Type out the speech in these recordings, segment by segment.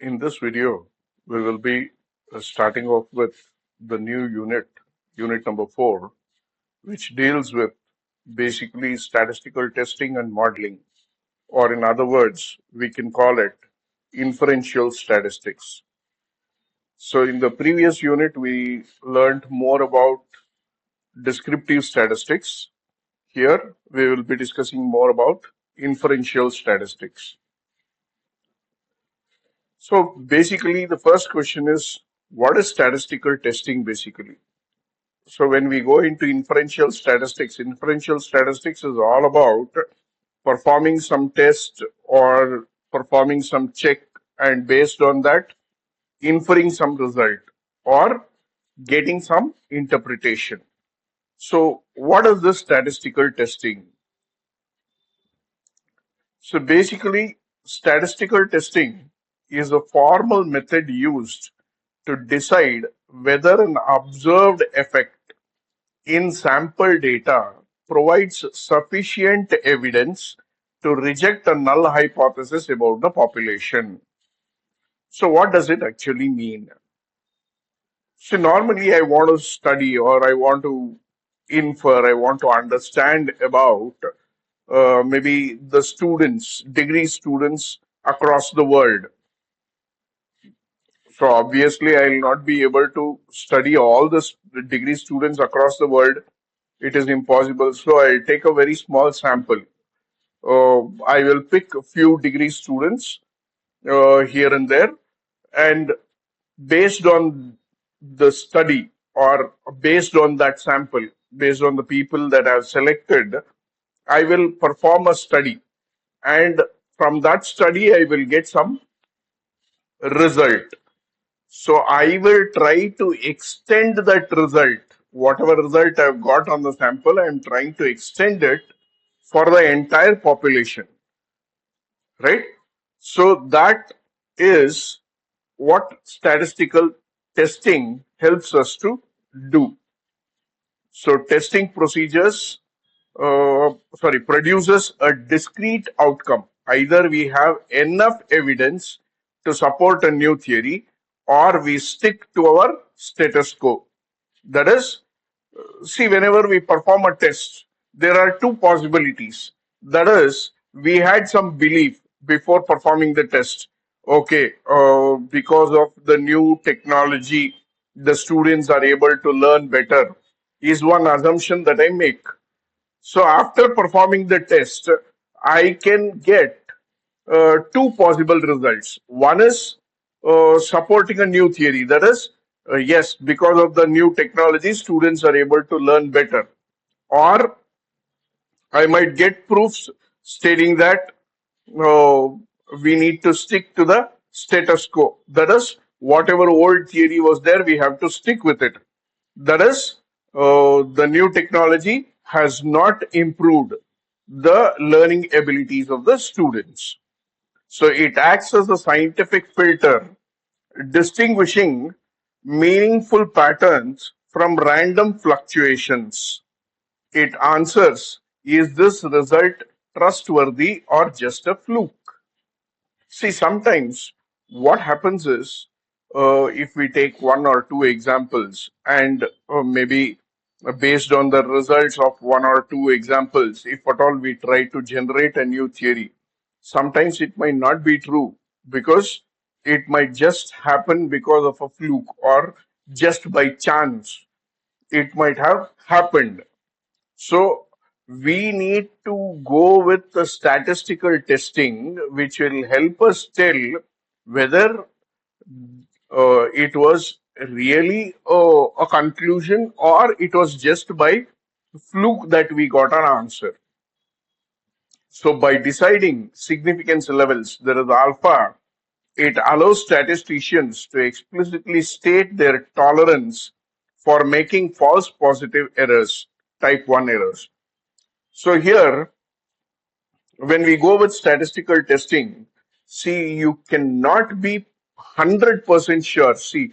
In this video, we will be starting off with the new unit number 4, which deals with basically statistical testing and modeling, or in other words, we can call it inferential statistics. So in the previous unit, we learned more about descriptive statistics. Here, we will be discussing more about inferential statistics. So basically, the first question is, what is statistical testing basically? So when we go into inferential statistics is all about performing some test or performing some check, and based on that, inferring some result or getting some interpretation. So what is this statistical testing? So basically, statistical testing is a formal method used to decide whether an observed effect in sample data provides sufficient evidence to reject a null hypothesis about the population. So what does it actually mean? So normally I want to study, or I want to infer, I want to understand about maybe the students, degree students across the world. So obviously I'll not be able to study all the degree students across the world. It is impossible. So I'll take a very small sample. I will pick a few degree students here and there, and based on the study, or based on that sample, based on the people that I've selected, I will perform a study, and from that study I will get some result. So I will try to extend that result. Whatever result I've got on the sample, I'm trying to extend it for the entire population, right? So that is what statistical testing helps us to do. So testing procedures, produces a discrete outcome. Either we have enough evidence to support a new theory, or we stick to our status quo. That is, see, whenever we perform a test, there are two possibilities. That is, we had some belief before performing the test. Okay, because of the new technology, the students are able to learn better, is one assumption that I make. So after performing the test, I can get two possible results. One is supporting a new theory. That is, yes, because of the new technology, students are able to learn better. Or I might get proofs stating that uh, we need to stick to the status quo. That is, whatever old theory was there, we have to stick with it. That is, the new technology has not improved the learning abilities of the students. So it acts as a scientific filter, distinguishing meaningful patterns from random fluctuations. It answers, is this result trustworthy or just a fluke? See, sometimes what happens is, if we take one or two examples, and maybe based on the results of one or two examples, if at all we try to generate a new theory, sometimes it might not be true, because it might just happen because of a fluke, or just by chance it might have happened. So we need to go with the statistical testing, which will help us tell whether it was really a conclusion, or it was just by fluke that we got an answer. So by deciding significance levels, there is alpha, it allows statisticians to explicitly state their tolerance for making false positive errors, type 1 errors. So here, when we go with statistical testing, see, you cannot be 100% sure. See,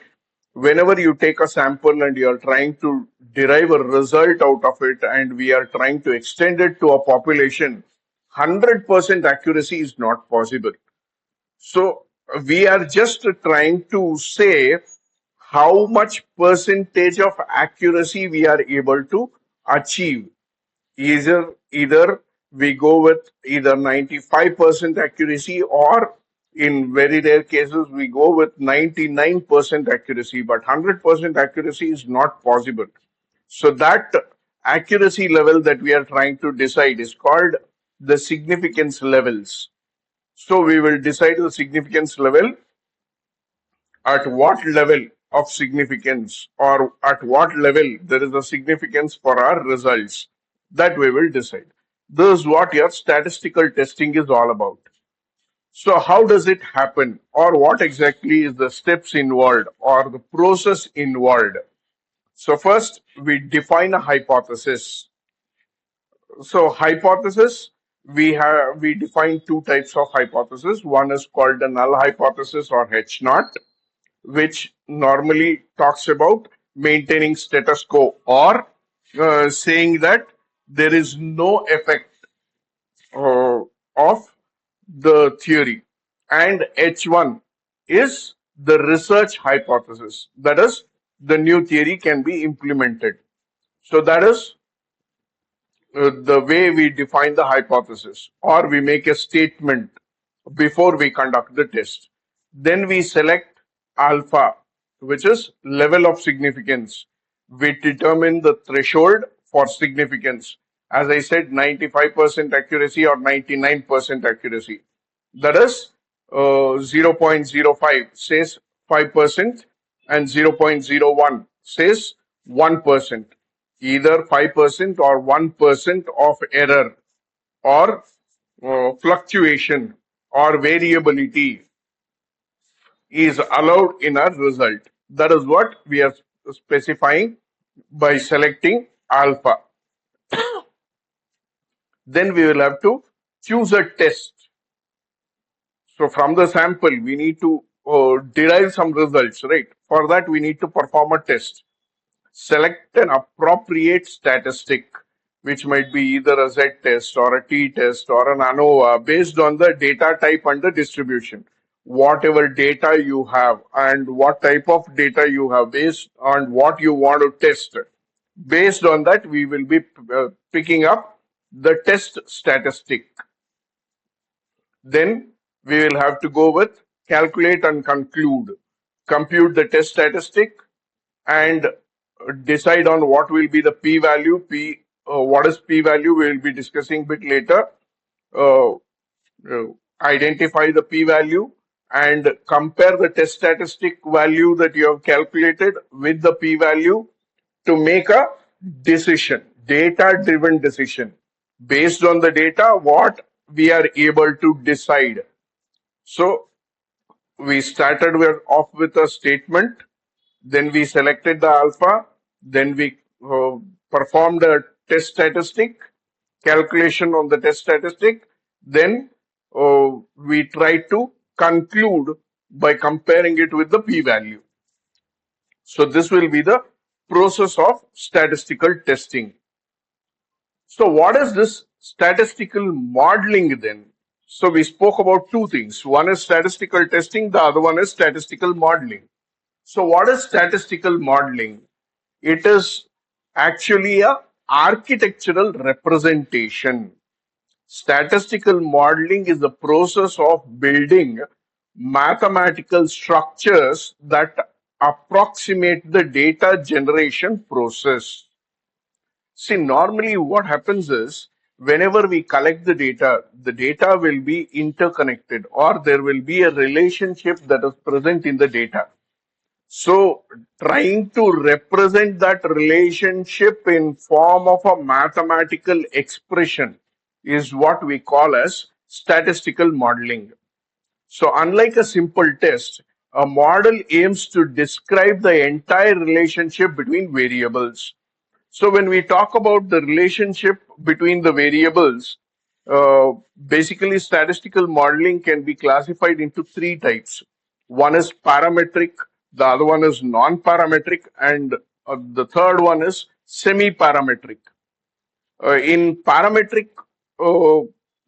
whenever you take a sample and you are trying to derive a result out of it, and we are trying to extend it to a population, 100% accuracy is not possible. So we are just trying to say how much percentage of accuracy we are able to achieve. Either we go with either 95% accuracy, or in very rare cases we go with 99% accuracy, but 100% accuracy is not possible. So that accuracy level that we are trying to decide is called the significance levels. So we will decide the significance level, at what level of significance or at what level there is a significance for our results, that we will decide. This is what your statistical testing is all about. So how does it happen, or what exactly is the steps involved or the process involved? So first we define a hypothesis. So hypothesis, we define two types of hypothesis. One is called the null hypothesis, or H naught, which normally talks about maintaining status quo, or saying that there is no effect of the theory. And H1 is the research hypothesis, that is, the new theory can be implemented. So that is the way we define the hypothesis, or we make a statement before we conduct the test. Then we select alpha, which is level of significance. We determine the threshold for significance. As I said, 95% accuracy or 99% accuracy. That is 0.05 says 5%, and 0.01 says 1%. Either 5% or 1% of error, or fluctuation or variability is allowed in our result. That is what we are specifying by selecting alpha. Then we will have to choose a test. So from the sample, we need to derive some results, right? For that, we need to perform a test. Select an appropriate statistic, which might be either a Z test or a T test or an ANOVA, based on the data type and the distribution. Whatever data you have and what type of data you have, based on what you want to test, based on that we will be picking up the test statistic. Then we will have to go with calculate and conclude, compute the test statistic, and decide on what will be the p-value. What is p-value, we will be discussing a bit later. Identify the p-value and compare the test statistic value that you have calculated with the p-value to make a decision, data-driven decision. Based on the data, what we are able to decide. So we started off with a statement, then we selected the alpha, then we performed a test statistic, calculation on the test statistic, then we try to conclude by comparing it with the p-value. So this will be the process of statistical testing. So what is this statistical modeling then? So we spoke about two things. One is statistical testing, the other one is statistical modeling. So what is statistical modeling? It is actually a architectural representation. Statistical modeling is the process of building mathematical structures that approximate the data generation process. See, normally what happens is, whenever we collect the data will be interconnected, or there will be a relationship that is present in the data. So trying to represent that relationship in form of a mathematical expression is what we call as statistical modeling. So unlike a simple test, a model aims to describe the entire relationship between variables. So when we talk about the relationship between the variables, basically statistical modeling can be classified into three types. One is parametric, the other one is non-parametric, and the third one is semi-parametric. In parametric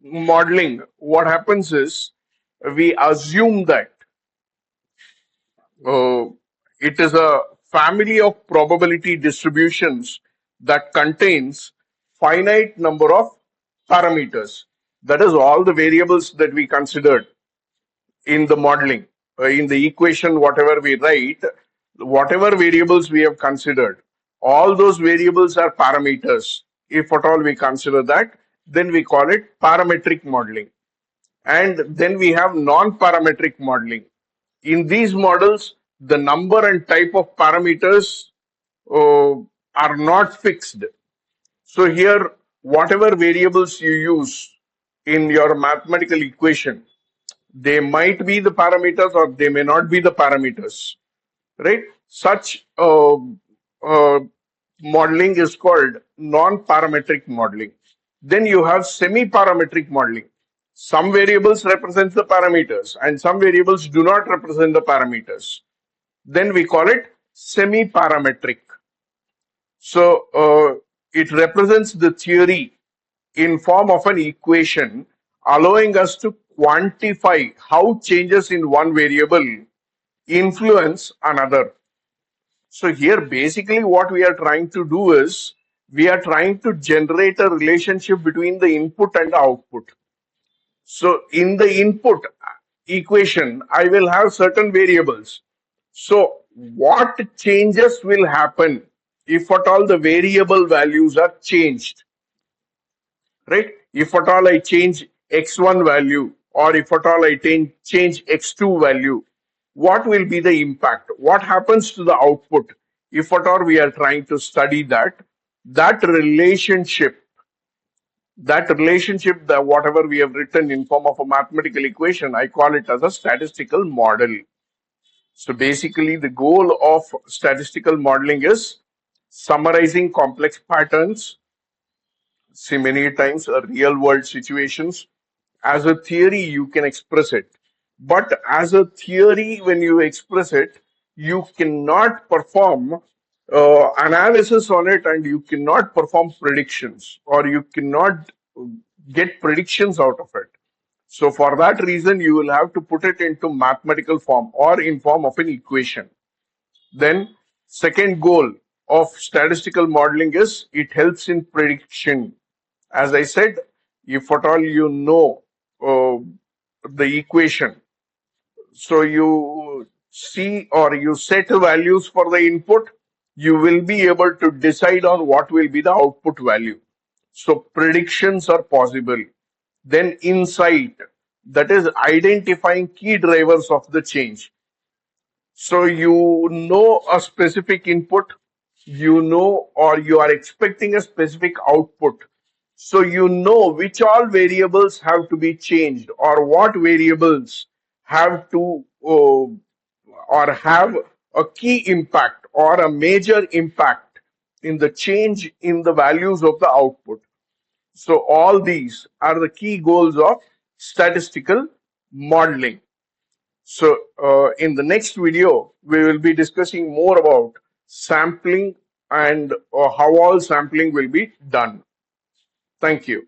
modeling, what happens is we assume that Uh, it is a family of probability distributions that contains finite number of parameters. That is all the variables that we considered in the modeling. In the equation, whatever we write, whatever variables we have considered, all those variables are parameters. If at all we consider that, then we call it parametric modeling. And then we have non-parametric modeling. In these models, the number and type of parameters uh, are not fixed. So here, whatever variables you use in your mathematical equation, they might be the parameters or they may not be the parameters, right? Such modeling is called non-parametric modeling. Then you have semi-parametric modeling. Some variables represent the parameters and some variables do not represent the parameters. Then we call it semi-parametric. So it represents the theory in form of an equation, allowing us to quantify how changes in one variable influence another. So here basically what we are trying to do is we are trying to generate a relationship between the input and the output. So in the input equation, I will have certain variables. So what changes will happen if at all the variable values are changed, right? If at all I change x1 value or if at all I change x2 value, what will be the impact? What happens to the output? If at all we are trying to study that, that relationship, that whatever we have written in form of a mathematical equation, I call it as a statistical model. So basically the goal of statistical modeling is summarizing complex patterns, see many times real world situations. As a theory, you can express it. But as a theory, when you express it, you cannot perform analysis on it and you cannot perform predictions or you cannot get predictions out of it. So for that reason, you will have to put it into mathematical form or in form of an equation. Then second goal of statistical modeling is it helps in prediction. As I said, if at all you know uh, the equation, so you see or you set values for the input, you will be able to decide on what will be the output value. So predictions are possible. Then insight, that is identifying key drivers of the change. So you know a specific input, you know, or you are expecting a specific output. So you know which all variables have to be changed or what variables have to or have a key impact or a major impact in the change in the values of the output. So all these are the key goals of statistical modeling. So, in the next video, we will be discussing more about sampling and how all sampling will be done. Thank you.